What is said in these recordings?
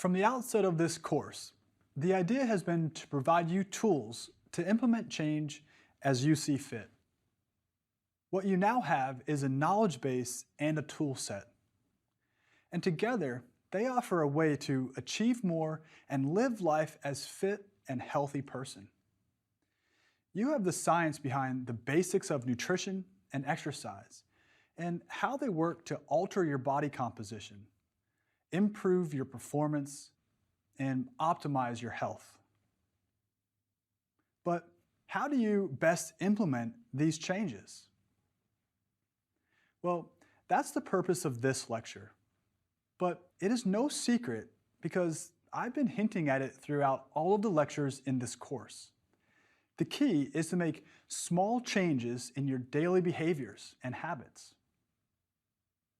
From the outset of this course, the idea has been to provide you tools to implement change as you see fit. What you now have is a knowledge base and a tool set. And together, they offer a way to achieve more and live life as fit and healthy person. You have the science behind the basics of nutrition and exercise and how they work to alter your body composition, improve your performance, and optimize your health. But how do you best implement these changes? Well, that's the purpose of this lecture. But it is no secret because I've been hinting at it throughout all of the lectures in this course. The key is to make small changes in your daily behaviors and habits.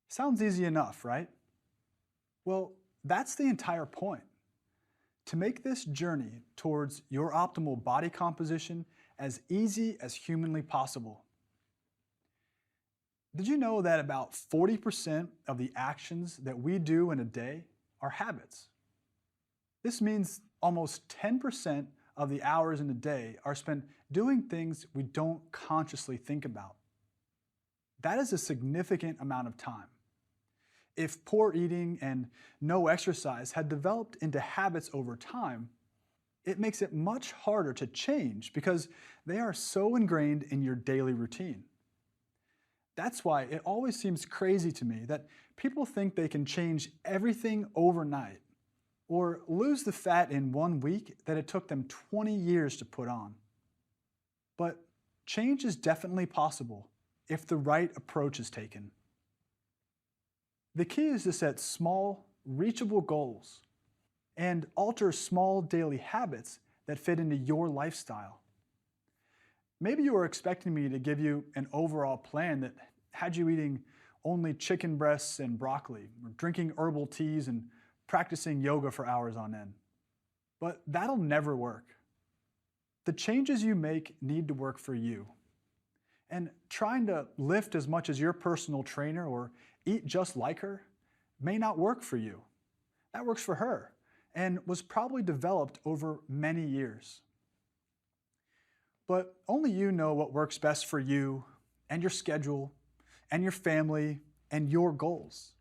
Sounds easy enough, right? Well, that's the entire point. To make this journey towards your optimal body composition as easy as humanly possible. Did you know that about 40% of the actions that we do in a day are habits? This means almost 10% of the hours in a day are spent doing things we don't consciously think about. That is a significant amount of time. If poor eating and no exercise had developed into habits over time, it makes it much harder to change because they are so ingrained in your daily routine. That's why it always seems crazy to me that people think they can change everything overnight or lose the fat in 1 week that it took them 20 years to put on. But change is definitely possible if the right approach is taken. The key is to set small, reachable goals and alter small daily habits that fit into your lifestyle. Maybe you were expecting me to give you an overall plan that had you eating only chicken breasts and broccoli, or drinking herbal teas and practicing yoga for hours on end. But that'll never work. The changes you make need to work for you. And trying to lift as much as your personal trainer or eat just like her may not work for you. That works for her and was probably developed over many years. But only you know what works best for you and your schedule and your family and your goals.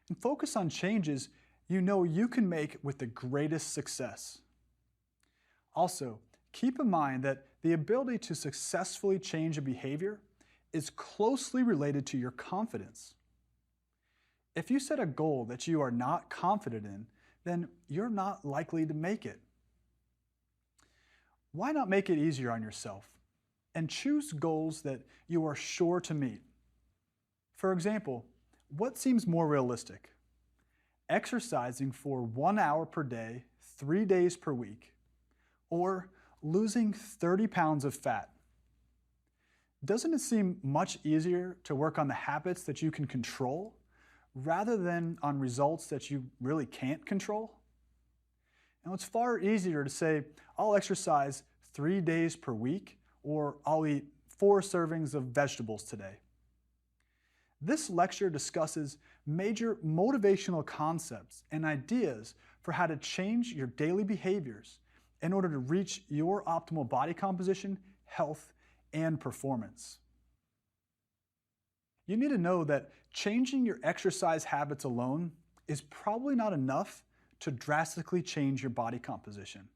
And focus on changes you know you can make with the greatest success. Also, keep in mind that the ability to successfully change a behavior is closely related to your confidence. If you set a goal that you are not confident in, then you're not likely to make it. Why not make it easier on yourself and choose goals that you are sure to meet? For example, what seems more realistic? Exercising for 1 hour per day, 3 days per week, or losing 30 pounds of fat? Doesn't it seem much easier to work on the habits that you can control rather than on results that you really can't control? Now, it's far easier to say, I'll exercise 3 days per week, or I'll eat 4 servings of vegetables today. This lecture discusses major motivational concepts and ideas for how to change your daily behaviors in order to reach your optimal body composition, health, and performance. You need to know that changing your exercise habits alone is probably not enough to drastically change your body composition.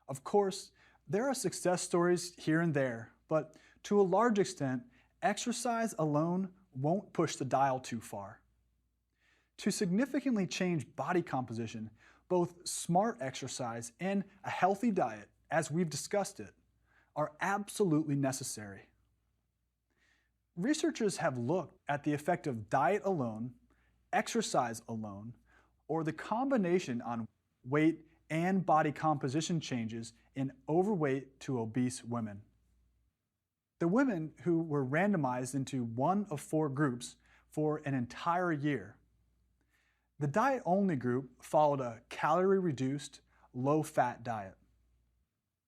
Of course, there are success stories here and there, but to a large extent, exercise alone won't push the dial too far. To significantly change body composition, both smart exercise and a healthy diet, as we've discussed it, are absolutely necessary. Researchers have looked at the effect of diet alone, exercise alone, or the combination on weight and body composition changes in overweight to obese women. The women who were randomized into one of 4 groups for an entire year. The diet-only group followed a calorie-reduced, low-fat diet.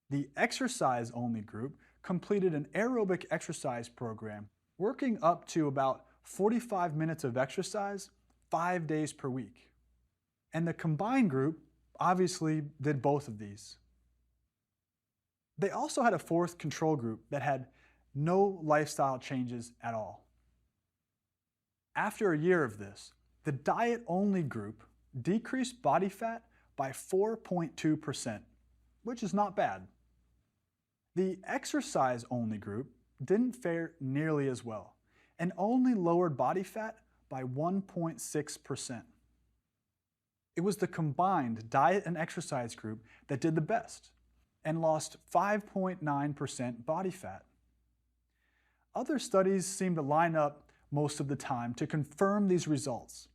The exercise-only group completed an aerobic exercise program working up to about 45 minutes of exercise 5 days per week. And the combined group obviously did both of these. They also had a fourth control group that had no lifestyle changes at all. After a year of this, the diet-only group decreased body fat by 4.2%, which is not bad. The exercise-only group didn't fare nearly as well and only lowered body fat by 1.6%. It was the combined diet and exercise group that did the best and lost 5.9% body fat. Other studies seem to line up most of the time to confirm these results,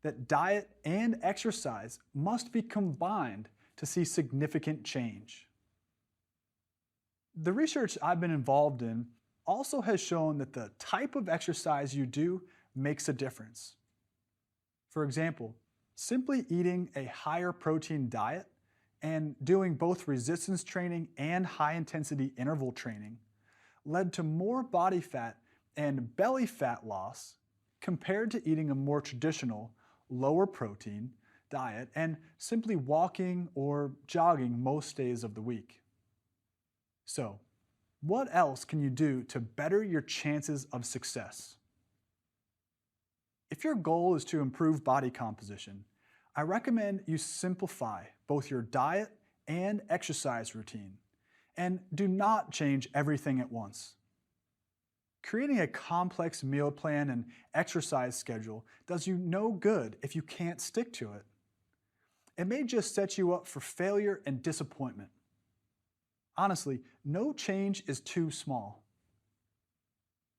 that diet and exercise must be combined to see significant change. The research I've been involved in also has shown that the type of exercise you do makes a difference. For example, simply eating a higher protein diet and doing both resistance training and high-intensity interval training led to more body fat and belly fat loss compared to eating a more traditional, lower protein diet and simply walking or jogging most days of the week. So, what else can you do to better your chances of success? If your goal is to improve body composition, I recommend you simplify both your diet and exercise routine, and do not change everything at once. Creating a complex meal plan and exercise schedule does you no good if you can't stick to it. It may just set you up for failure and disappointment. Honestly, no change is too small.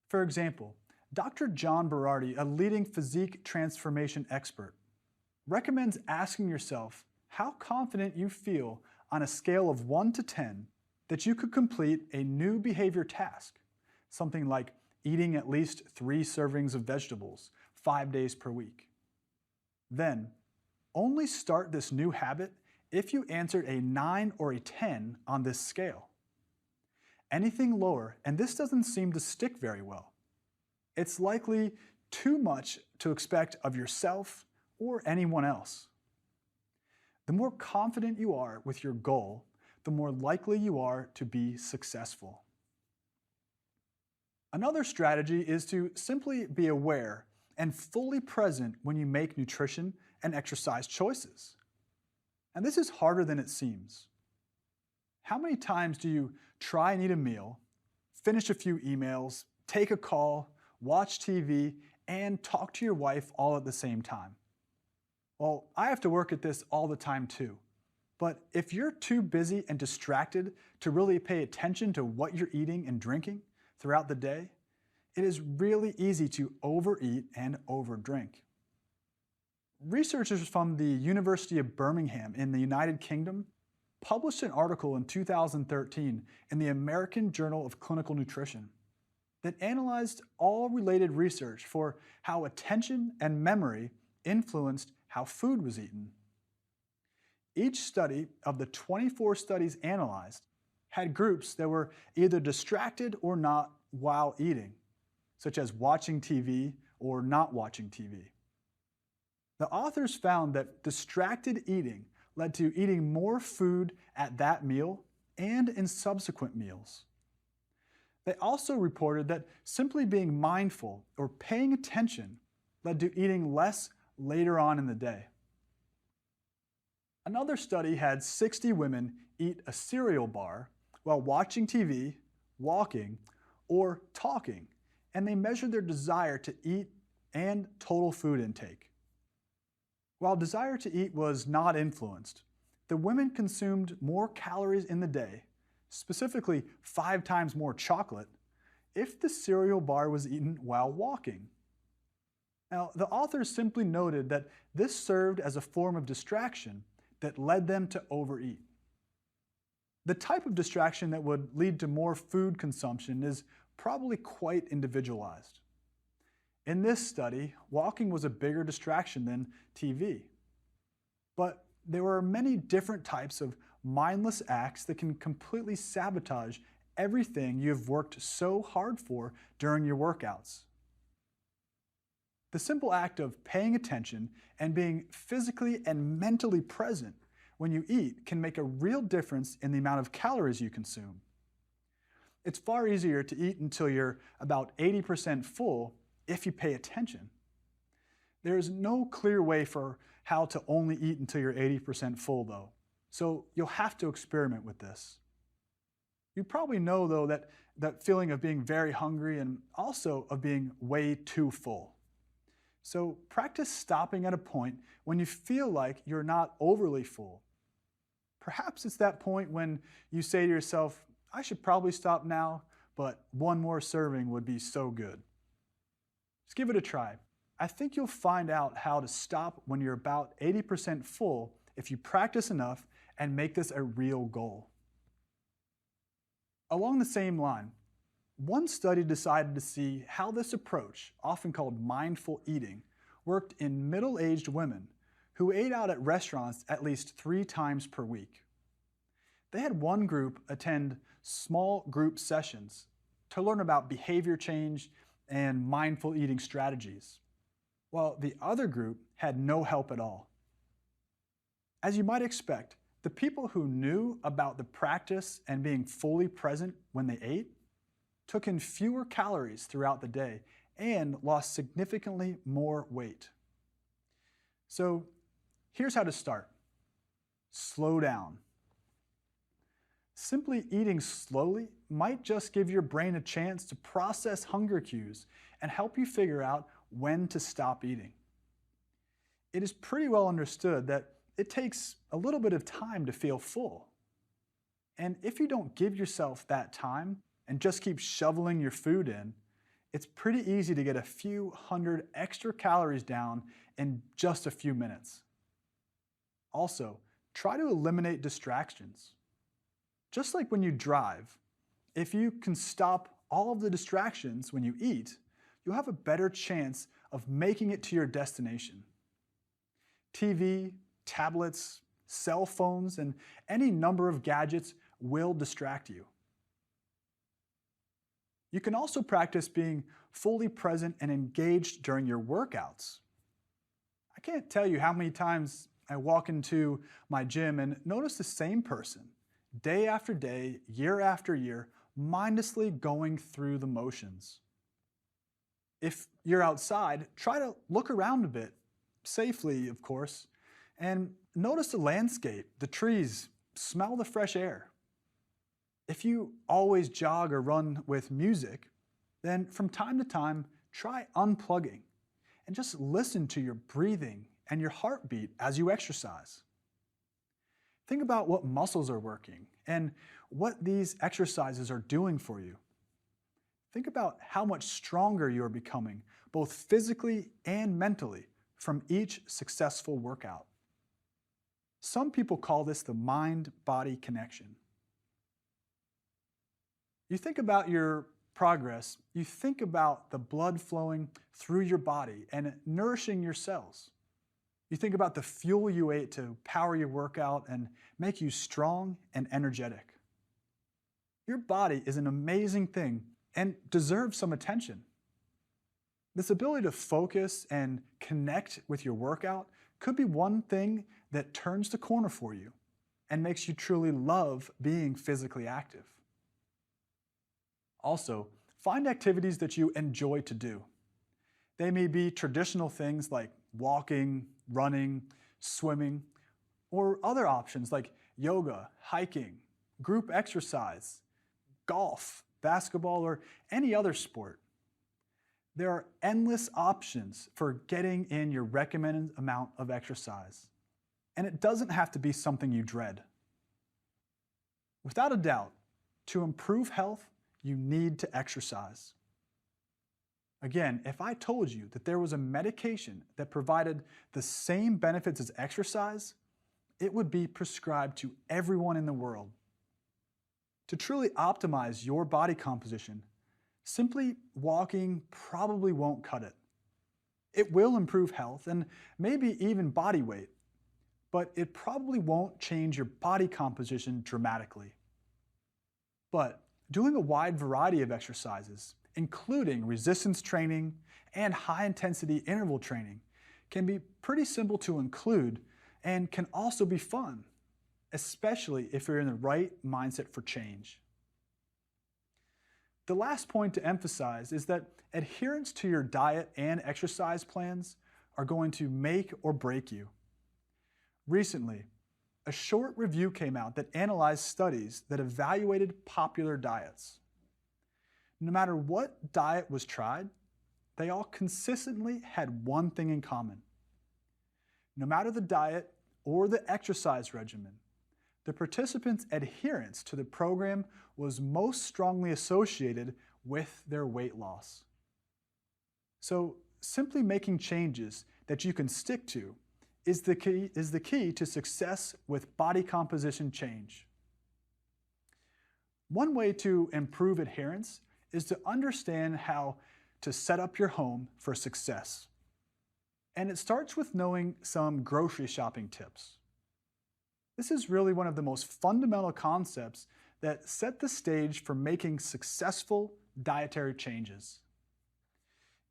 For example, Dr. John Berardi, a leading physique transformation expert, recommends asking yourself how confident you feel on a scale of 1 to 10 that you could complete a new behavior task, something like eating at least 3 servings of vegetables 5 days per week. Then, only start this new habit if you answered a 9 or a 10 on this scale. Anything lower, and this doesn't seem to stick very well, it's likely too much to expect of yourself or anyone else. The more confident you are with your goal, the more likely you are to be successful. Another strategy is to simply be aware and fully present when you make nutrition and exercise choices. And this is harder than it seems. How many times do you try and eat a meal, finish a few emails, take a call, watch TV, and talk to your wife all at the same time? Well, I have to work at this all the time too. But if you're too busy and distracted to really pay attention to what you're eating and drinking throughout the day, it is really easy to overeat and overdrink. Researchers from the University of Birmingham in the United Kingdom published an article in 2013 in the American Journal of Clinical Nutrition that analyzed all related research for how attention and memory influenced how food was eaten. Each study of the 24 studies analyzed had groups that were either distracted or not while eating, such as watching TV or not watching TV. The authors found that distracted eating led to eating more food at that meal and in subsequent meals. They also reported that simply being mindful or paying attention led to eating less later on in the day. Another study had 60 women eat a cereal bar while watching TV, walking, or talking, and they measured their desire to eat and total food intake. While desire to eat was not influenced, the women consumed more calories in the day, specifically 5 times more chocolate, if the cereal bar was eaten while walking. Now, the authors simply noted that this served as a form of distraction that led them to overeat. The type of distraction that would lead to more food consumption is probably quite individualized. In this study, walking was a bigger distraction than TV. But there are many different types of mindless acts that can completely sabotage everything you've worked so hard for during your workouts. The simple act of paying attention and being physically and mentally present when you eat can make a real difference in the amount of calories you consume. It's far easier to eat until you're about 80% full if you pay attention. There is no clear way for how to only eat until you're 80% full though, so you'll have to experiment with this. You probably know though that feeling of being very hungry and also of being way too full. So practice stopping at a point when you feel like you're not overly full. Perhaps it's that point when you say to yourself, I should probably stop now, but one more serving would be so good. Just give it a try. I think you'll find out how to stop when you're about 80% full if you practice enough and make this a real goal. Along the same line, one study decided to see how this approach, often called mindful eating, worked in middle-aged women who ate out at restaurants at least 3 times per week. They had one group attend small group sessions to learn about behavior change and mindful eating strategies, while the other group had no help at all. As you might expect, the people who knew about the practice and being fully present when they ate took in fewer calories throughout the day and lost significantly more weight. So here's how to start. Slow down. Simply eating slowly might just give your brain a chance to process hunger cues and help you figure out when to stop eating. It is pretty well understood that it takes a little bit of time to feel full. And if you don't give yourself that time and just keep shoveling your food in, it's pretty easy to get a few hundred extra calories down in just a few minutes. Also, try to eliminate distractions. Just like when you drive, if you can stop all of the distractions when you eat, you'll have a better chance of making it to your destination. TV, tablets, cell phones, and any number of gadgets will distract you. You can also practice being fully present and engaged during your workouts. I can't tell you how many times I walk into my gym and notice the same person, day after day, year after year, mindlessly going through the motions. If you're outside, try to look around a bit, safely of course, and notice the landscape, the trees, smell the fresh air. If you always jog or run with music, then from time to time, try unplugging and just listen to your breathing and your heartbeat as you exercise. Think about what muscles are working and what these exercises are doing for you. Think about how much stronger you are becoming, both physically and mentally, from each successful workout. Some people call this the mind-body connection. You think about your progress, you think about the blood flowing through your body and nourishing your cells. You think about the fuel you ate to power your workout and make you strong and energetic. Your body is an amazing thing and deserves some attention. This ability to focus and connect with your workout could be one thing that turns the corner for you and makes you truly love being physically active. Also, find activities that you enjoy to do. They may be traditional things like walking, running, swimming, or other options like yoga, hiking, group exercise, golf, basketball, or any other sport. There are endless options for getting in your recommended amount of exercise, and it doesn't have to be something you dread. Without a doubt, to improve health, you need to exercise. Again, if I told you that there was a medication that provided the same benefits as exercise, it would be prescribed to everyone in the world. To truly optimize your body composition, simply walking probably won't cut it. It will improve health and maybe even body weight, but it probably won't change your body composition dramatically. But doing a wide variety of exercises including resistance training and high-intensity interval training, can be pretty simple to include and can also be fun, especially if you're in the right mindset for change. The last point to emphasize is that adherence to your diet and exercise plans are going to make or break you. Recently, a short review came out that analyzed studies that evaluated popular diets. No matter what diet was tried, they all consistently had one thing in common. No matter the diet or the exercise regimen, the participants' adherence to the program was most strongly associated with their weight loss. So, simply making changes that you can stick to is the key to success with body composition change. One way to improve adherence is to understand how to set up your home for success. And it starts with knowing some grocery shopping tips. This is really one of the most fundamental concepts that set the stage for making successful dietary changes.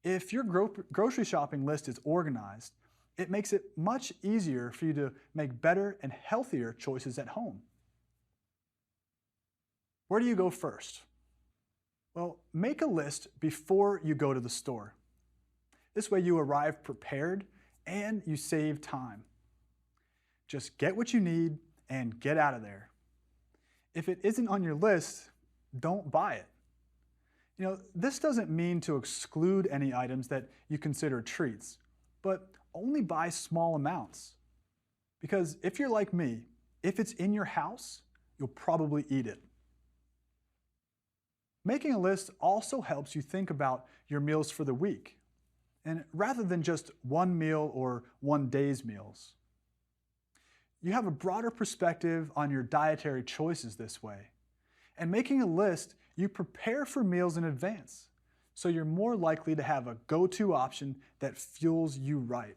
If your grocery shopping list is organized, it makes it much easier for you to make better and healthier choices at home. Where do you go first? Well, make a list before you go to the store. This way you arrive prepared and you save time. Just get what you need and get out of there. If it isn't on your list, don't buy it. This doesn't mean to exclude any items that you consider treats, but only buy small amounts. Because if you're like me, if it's in your house, you'll probably eat it. Making a list also helps you think about your meals for the week, and rather than just one meal or one day's meals. You have a broader perspective on your dietary choices this way. And making a list, you prepare for meals in advance, so you're more likely to have a go-to option that fuels you right.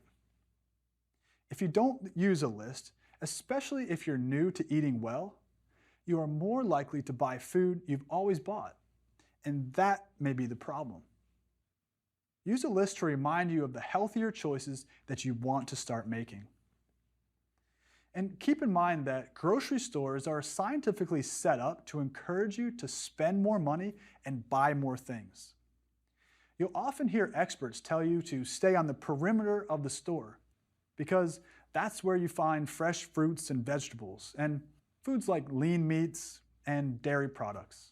If you don't use a list, especially if you're new to eating well, you are more likely to buy food you've always bought, and that may be the problem. Use a list to remind you of the healthier choices that you want to start making. And keep in mind that grocery stores are scientifically set up to encourage you to spend more money and buy more things. You'll often hear experts tell you to stay on the perimeter of the store because that's where you find fresh fruits and vegetables and foods like lean meats and dairy products.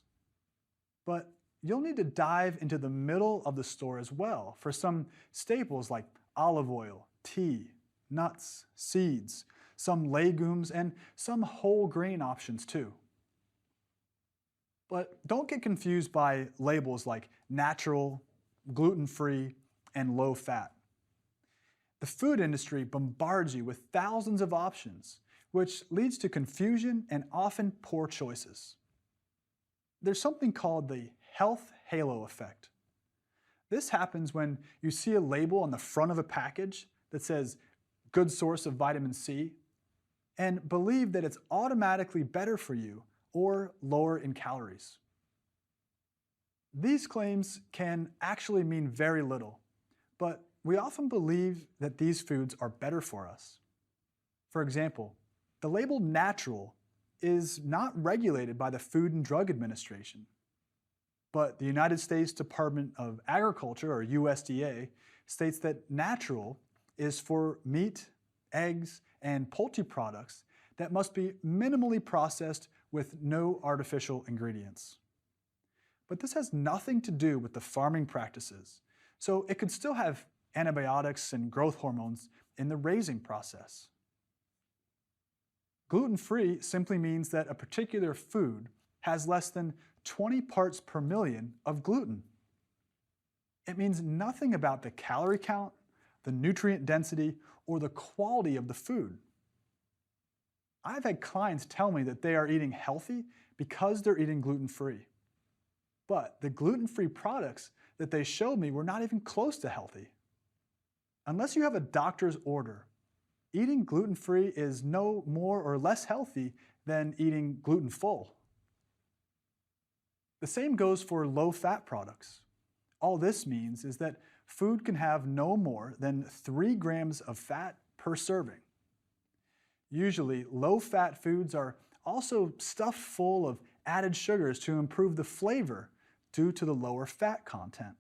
But you'll need to dive into the middle of the store as well for some staples like olive oil, tea, nuts, seeds, some legumes, and some whole grain options too. But don't get confused by labels like natural, gluten-free, and low-fat. The food industry bombards you with thousands of options, which leads to confusion and often poor choices. There's something called the health halo effect. This happens when you see a label on the front of a package that says good source of vitamin C and believe that it's automatically better for you or lower in calories. These claims can actually mean very little, but we often believe that these foods are better for us. For example, the label natural is not regulated by the Food and Drug Administration, but the United States Department of Agriculture, or USDA, states that natural is for meat, eggs, and poultry products that must be minimally processed with no artificial ingredients. But this has nothing to do with the farming practices, so it could still have antibiotics and growth hormones in the raising process. Gluten-free simply means that a particular food has less than 20 parts per million of gluten. It means nothing about the calorie count, the nutrient density, or the quality of the food. I've had clients tell me that they are eating healthy because they're eating gluten-free. But the gluten-free products that they showed me were not even close to healthy. Unless you have a doctor's order, eating gluten-free is no more or less healthy than eating gluten-full. The same goes for low-fat products. All this means is that food can have no more than 3 grams of fat per serving. Usually, low-fat foods are also stuffed full of added sugars to improve the flavor due to the lower fat content.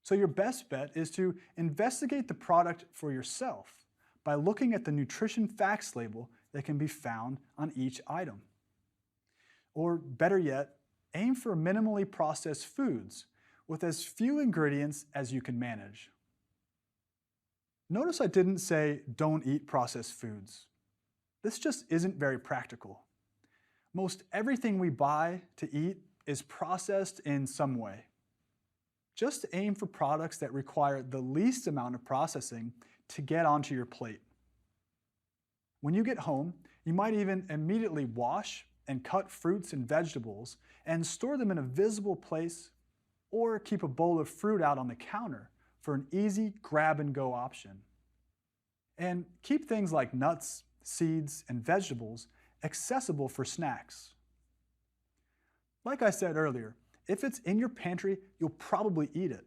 So your best bet is to investigate the product for yourself by looking at the nutrition facts label that can be found on each item. Or better yet, aim for minimally processed foods with as few ingredients as you can manage. Notice I didn't say don't eat processed foods. This just isn't very practical. Most everything we buy to eat is processed in some way. Just aim for products that require the least amount of processing to get onto your plate. When you get home, you might even immediately wash and cut fruits and vegetables and store them in a visible place, or keep a bowl of fruit out on the counter for an easy grab-and-go option. And keep things like nuts, seeds, and vegetables accessible for snacks. Like I said earlier, if it's in your pantry, you'll probably eat it.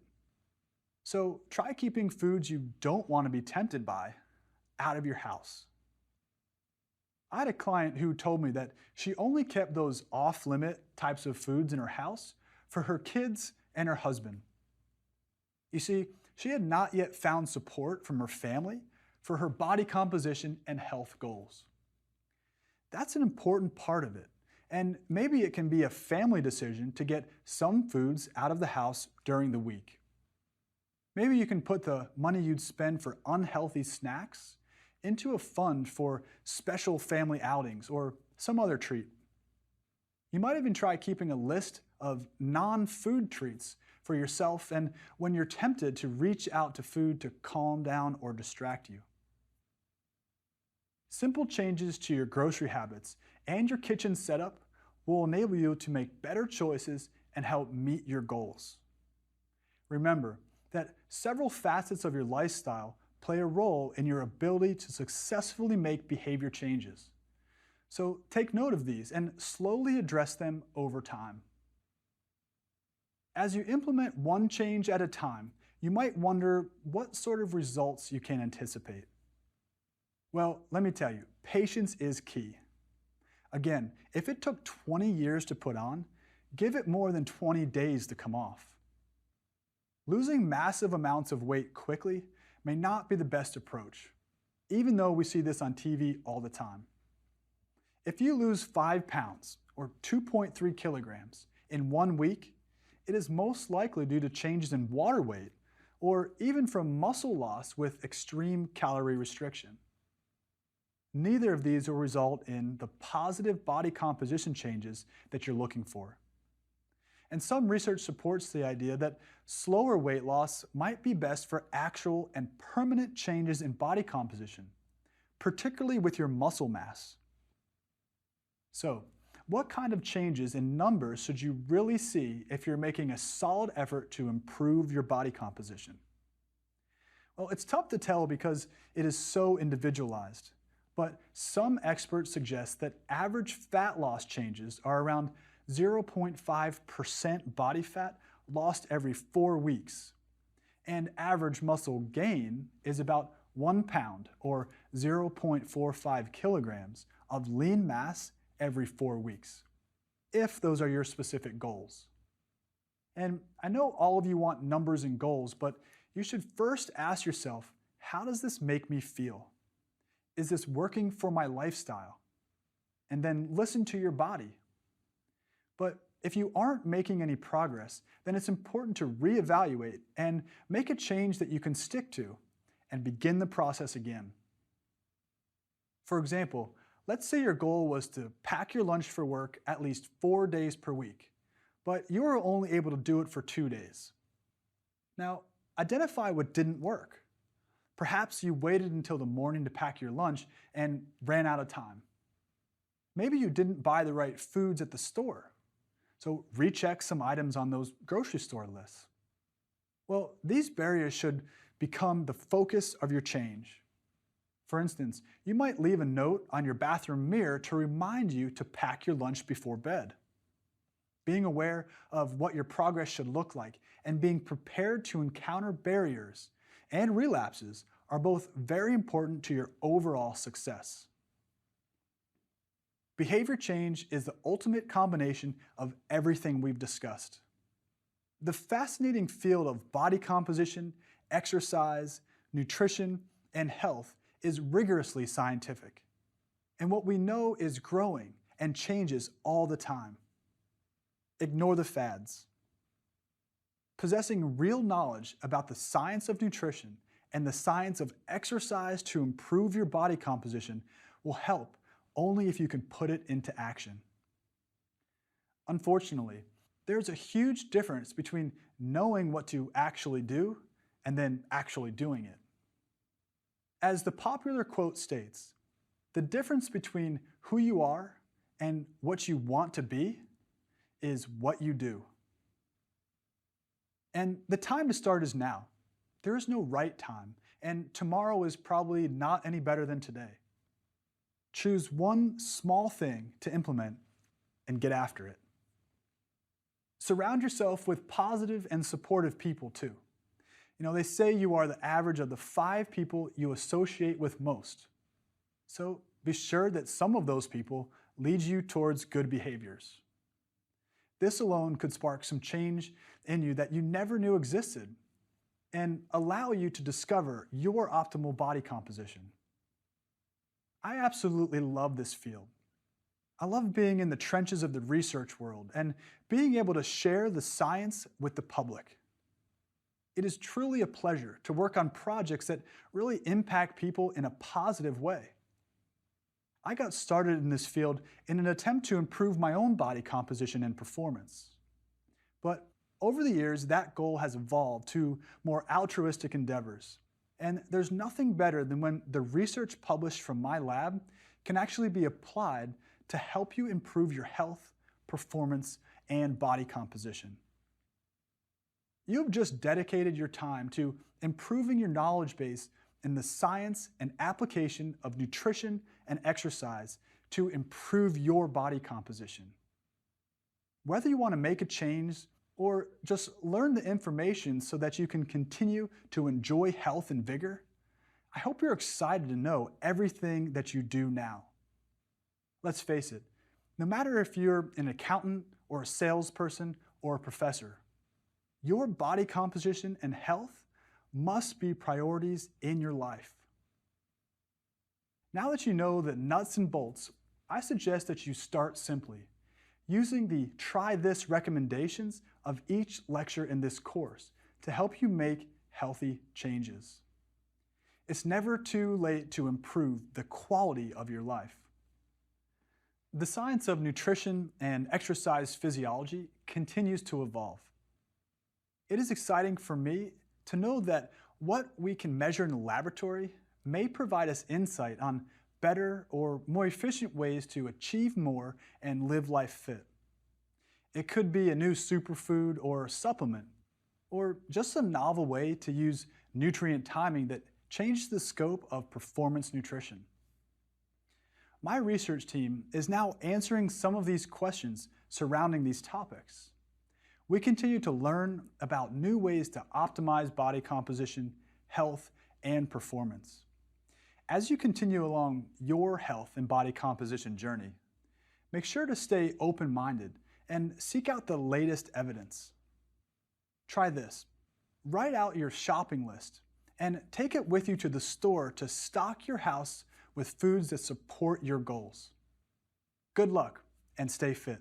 So try keeping foods you don't want to be tempted by out of your house. I had a client who told me that she only kept those off-limit types of foods in her house for her kids and her husband. You see, she had not yet found support from her family for her body composition and health goals. That's an important part of it, and maybe it can be a family decision to get some foods out of the house during the week. Maybe you can put the money you'd spend for unhealthy snacks into a fund for special family outings or some other treat. You might even try keeping a list of non-food treats for yourself and when you're tempted to reach out to food to calm down or distract you. Simple changes to your grocery habits and your kitchen setup will enable you to make better choices and help meet your goals. Remember that several facets of your lifestyle play a role in your ability to successfully make behavior changes. So take note of these and slowly address them over time. As you implement one change at a time, you might wonder what sort of results you can anticipate. Well, let me tell you, patience is key. Again, if it took 20 years to put on, give it more than 20 days to come off. Losing massive amounts of weight quickly may not be the best approach, even though we see this on TV all the time. If you lose 5 pounds, or 2.3 kilograms, in 1 week, it is most likely due to changes in water weight, or even from muscle loss with extreme calorie restriction. Neither of these will result in the positive body composition changes that you're looking for. And some research supports the idea that slower weight loss might be best for actual and permanent changes in body composition, particularly with your muscle mass. So, what kind of changes in numbers should you really see if you're making a solid effort to improve your body composition? Well, it's tough to tell because it is so individualized, but some experts suggest that average fat loss changes are around 0.5% body fat lost every 4 weeks, and average muscle gain is about 1 pound or 0.45 kilograms of lean mass every 4 weeks, if those are your specific goals. And I know all of you want numbers and goals, but you should first ask yourself, how does this make me feel? Is this working for my lifestyle? And then listen to your body. But if you aren't making any progress, then it's important to reevaluate and make a change that you can stick to and begin the process again. For example, let's say your goal was to pack your lunch for work at least 4 days per week, but you were only able to do it for 2 days. Now, identify what didn't work. Perhaps you waited until the morning to pack your lunch and ran out of time. Maybe you didn't buy the right foods at the store, so recheck some items on those grocery store lists. Well, these barriers should become the focus of your change. For instance, you might leave a note on your bathroom mirror to remind you to pack your lunch before bed. Being aware of what your progress should look like and being prepared to encounter barriers and relapses are both very important to your overall success. Behavior change is the ultimate combination of everything we've discussed. The fascinating field of body composition, exercise, nutrition, and health is rigorously scientific. And what we know is growing and changes all the time. Ignore the fads. Possessing real knowledge about the science of nutrition and the science of exercise to improve your body composition will help only if you can put it into action. Unfortunately, there's a huge difference between knowing what to actually do and then actually doing it. As the popular quote states, the difference between who you are and what you want to be is what you do. And the time to start is now. There is no right time, and tomorrow is probably not any better than today. Choose one small thing to implement and get after it. Surround yourself with positive and supportive people too. They say you are the average of the 5 people you associate with most. So be sure that some of those people lead you towards good behaviors. This alone could spark some change in you that you never knew existed and allow you to discover your optimal body composition. I absolutely love this field. I love being in the trenches of the research world and being able to share the science with the public. It is truly a pleasure to work on projects that really impact people in a positive way. I got started in this field in an attempt to improve my own body composition and performance. But over the years, that goal has evolved to more altruistic endeavors. And there's nothing better than when the research published from my lab can actually be applied to help you improve your health, performance, and body composition. You've just dedicated your time to improving your knowledge base in the science and application of nutrition and exercise to improve your body composition. Whether you want to make a change or just learn the information so that you can continue to enjoy health and vigor, I hope you're excited to know everything that you do now. Let's face it, no matter if you're an accountant or a salesperson or a professor, your body composition and health must be priorities in your life. Now that you know the nuts and bolts, I suggest that you start simply, using the try this recommendations of each lecture in this course to help you make healthy changes. It's never too late to improve the quality of your life. The science of nutrition and exercise physiology continues to evolve. It is exciting for me to know that what we can measure in the laboratory may provide us insight on better or more efficient ways to achieve more and live life fit. It could be a new superfood or supplement, or just a novel way to use nutrient timing that changes the scope of performance nutrition. My research team is now answering some of these questions surrounding these topics. We continue to learn about new ways to optimize body composition, health, and performance. As you continue along your health and body composition journey, make sure to stay open-minded and seek out the latest evidence. Try this. Write out your shopping list and take it with you to the store to stock your house with foods that support your goals. Good luck and stay fit.